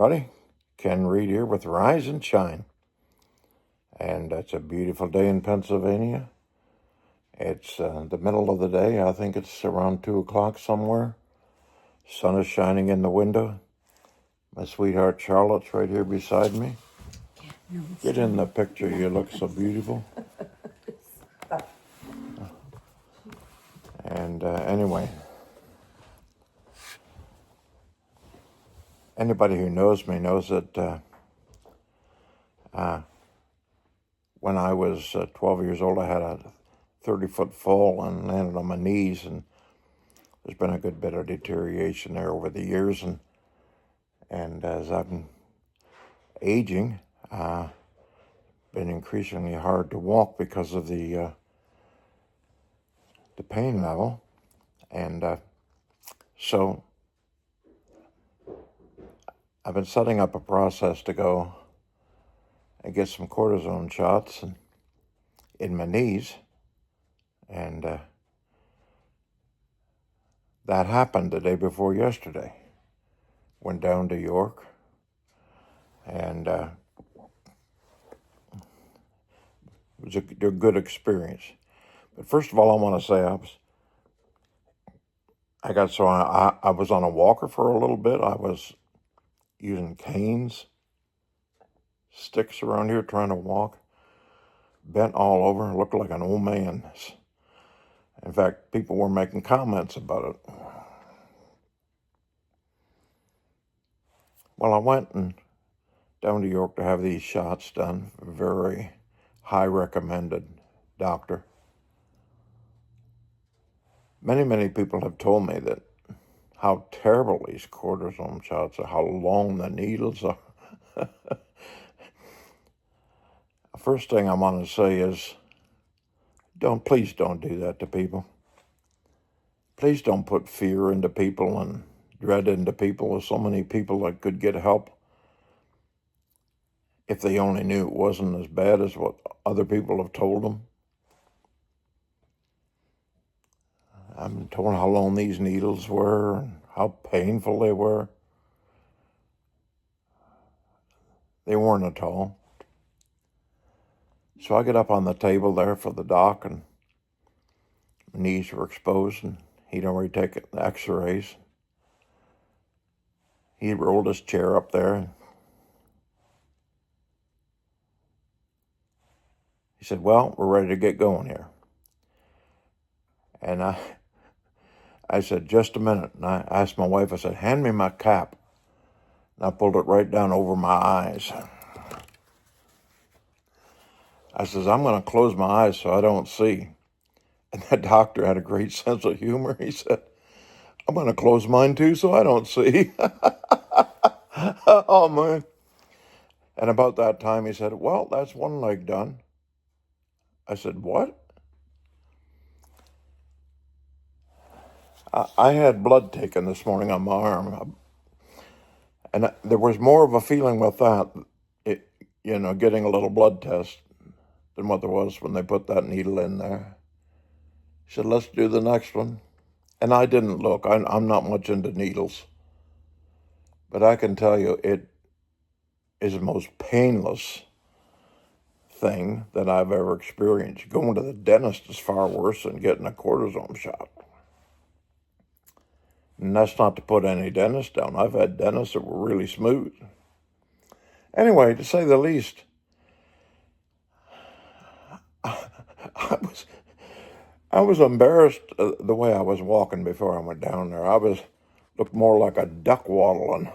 everybody. Ken Reid here with Rise and Shine. And it's a beautiful day in Pennsylvania. It's the middle of the day. I think it's around 2 o'clock somewhere. Sun is shining in the window. My sweetheart Charlotte's right here beside me. Get in the picture. You look so beautiful. And anyway, anybody who knows me knows that when I was 12 years old, I had a 30-foot fall and landed on my knees, and there's been a good bit of deterioration there over the years, and as I'm aging, been increasingly hard to walk because of the pain level, and so I've been setting up a process to go and get some cortisone shots in my knees, and that happened the day before yesterday. Went down to York, and it was a good experience. But first of all, I want to say I was on a walker for a little bit. I was using canes, sticks around here trying to walk, bent all over, looked like an old man. In fact, people were making comments about it. Well, I went down to York to have these shots done. Very high recommended doctor. Many people have told me that how terrible these cortisone shots are, how long the needles are. First thing I want to say is, please don't do that to people. Please don't put fear into people and dread into people. There's so many people that could get help if they only knew it wasn't as bad as what other people have told them. I've been told how long these needles were and how painful they were. They weren't at all. So I get up on the table there for the doc, and my knees were exposed, and he'd already taken the x-rays. He rolled his chair up there. He said, "Well, we're ready to get going here." And I said, "Just a minute." And I asked my wife, I said, "Hand me my cap." And I pulled it right down over my eyes. I says, "I'm going to close my eyes so I don't see." And that doctor had a great sense of humor. He said, "I'm going to close mine too so I don't see." Oh, man. And about that time, he said, "Well, that's one leg done." I said, "What?" I had blood taken this morning on my arm. And there was more of a feeling with that, getting a little blood test than what there was when they put that needle in there. He said, "Let's do the next one." And I didn't look. I'm not much into needles. But I can tell you it is the most painless thing that I've ever experienced. Going to the dentist is far worse than getting a cortisone shot. And that's not to put any dentist down. I've had dentists that were really smooth. Anyway, to say the least, I was embarrassed the way I was walking before I went down there. Looked more like a duck waddling.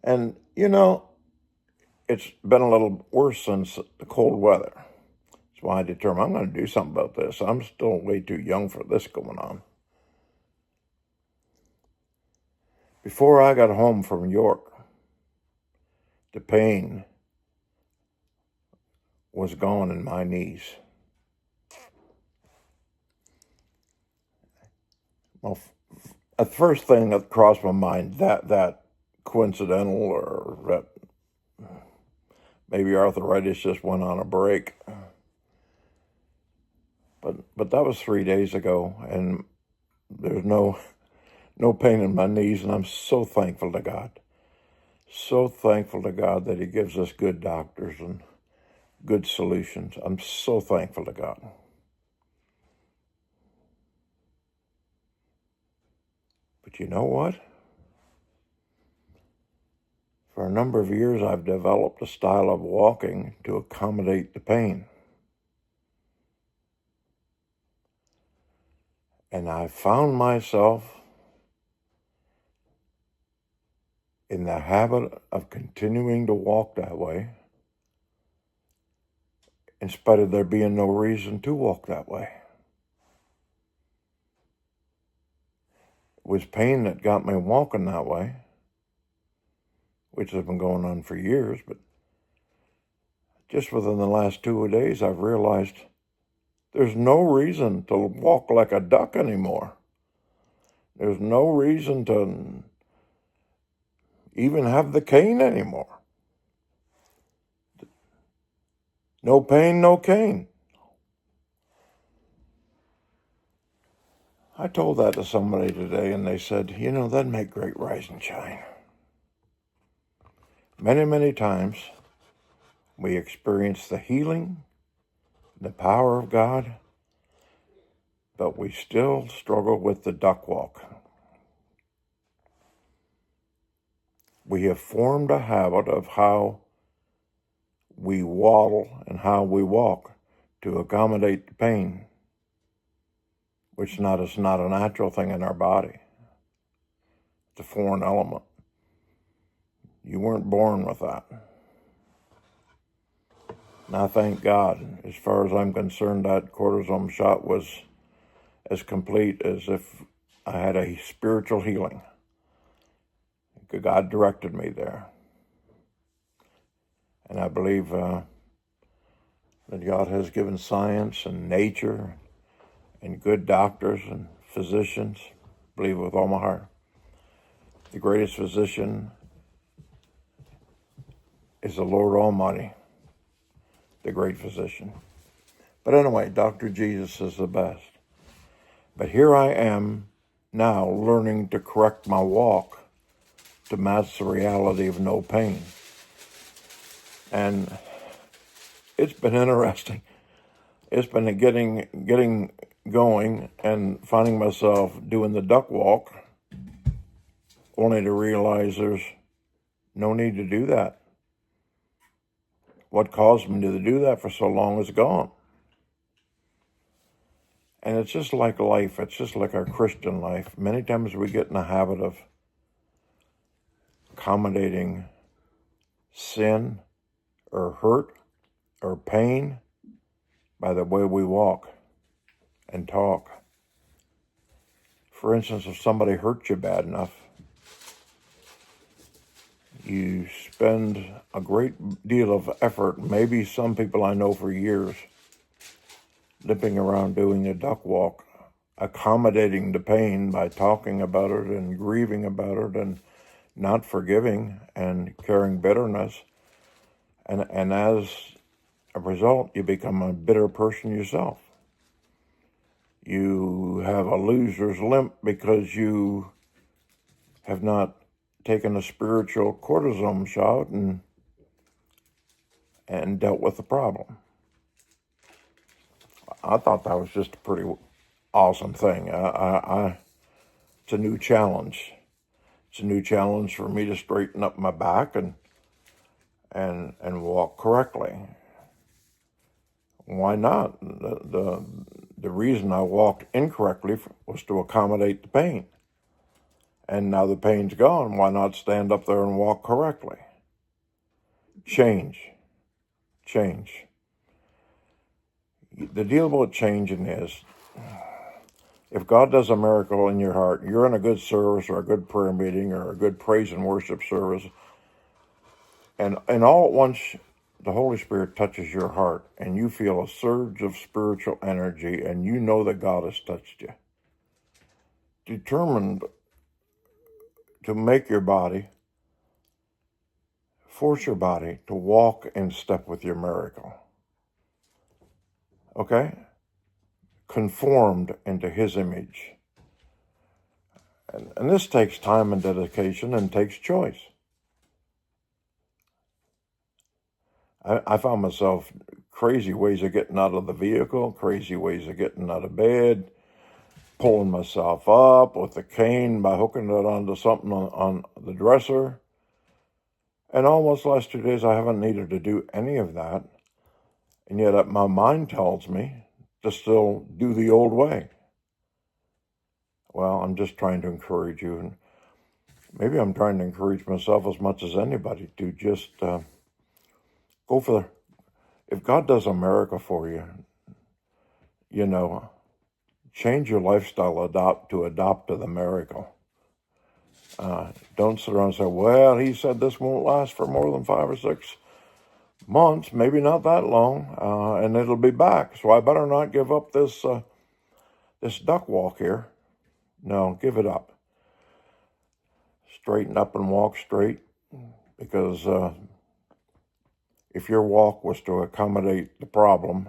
And, it's been a little worse since the cold weather. That's why I determined I'm going to do something about this. I'm still way too young for this going on. Before I got home from York, the pain was gone in my knees. Well, the first thing that crossed my mind, that coincidental, or that maybe arthritis just went on a break. But that was 3 days ago, and there's no pain in my knees, and I'm so thankful to God. So thankful to God that He gives us good doctors and good solutions. I'm so thankful to God. But you know what? For a number of years, I've developed a style of walking to accommodate the pain. And I found myself in the habit of continuing to walk that way, in spite of there being no reason to walk that way. It was pain that got me walking that way, which has been going on for years, but just within the last 2 days, I've realized there's no reason to walk like a duck anymore. There's no reason to even have the cane anymore. No pain, no cane. I told that to somebody today, and they said, that'd make great rise and shine. Many, many times, we experience the healing, the power of God, but we still struggle with the duck walk. We have formed a habit of how we waddle and how we walk to accommodate the pain, which is not a natural thing in our body. It's a foreign element. You weren't born with that. And I thank God, as far as I'm concerned, that cortisone shot was as complete as if I had a spiritual healing. God directed me there. And I believe that God has given science and nature and good doctors and physicians. I believe with all my heart. The greatest physician is the Lord Almighty, the great physician. But anyway, Dr. Jesus is the best. But here I am now learning to correct my walk to match the reality of no pain. And it's been interesting. It's been getting going and finding myself doing the duck walk, only to realize there's no need to do that. What caused me to do that for so long is gone. And it's just like life. It's just like our Christian life. Many times we get in the habit of accommodating sin or hurt or pain by the way we walk and talk. For instance, if somebody hurts you bad enough, you spend a great deal of effort, maybe some people I know for years, limping around doing the duck walk, accommodating the pain by talking about it and grieving about it and not forgiving and carrying bitterness. And as a result, you become a bitter person yourself. You have a loser's limp because you have not taken a spiritual cortisone shot and dealt with the problem. I thought that was just a pretty awesome thing. It's a new challenge. It's a new challenge for me to straighten up my back and walk correctly. Why not? The reason I walked incorrectly was to accommodate the pain. And now the pain's gone. Why not stand up there and walk correctly? Change. The deal about changing is, if God does a miracle in your heart, you're in a good service or a good prayer meeting or a good praise and worship service, and all at once the Holy Spirit touches your heart and you feel a surge of spiritual energy and you know that God has touched you. Determined to make your body, force your body to walk in step with your miracle. Okay? Conformed into His image. And this takes time and dedication and takes choice. I found myself crazy ways of getting out of the vehicle, crazy ways of getting out of bed, pulling myself up with a cane by hooking it onto something on the dresser. And almost the last 2 days, I haven't needed to do any of that. And yet my mind tells me to still do the old way. Well, I'm just trying to encourage you. And maybe I'm trying to encourage myself as much as anybody to just go for if God does a miracle for you, change your lifestyle, adopt to the miracle. Don't sit around and say, well, he said this won't last for more than 5 or 6 months, maybe not that long, and it'll be back. So I better not give up this duck walk here. No, give it up. Straighten up and walk straight, because if your walk was to accommodate the problem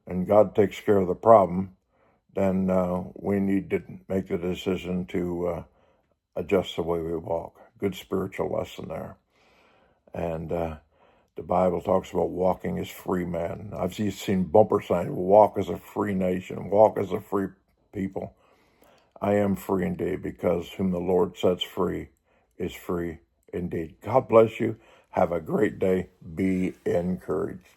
and God takes care of the problem, then we need to make the decision to adjust the way we walk. Good spiritual lesson there. And the Bible talks about walking as free men. I've seen bumper signs, walk as a free nation, walk as a free people. I am free indeed, because whom the Lord sets free is free indeed. God bless you. Have a great day. Be encouraged.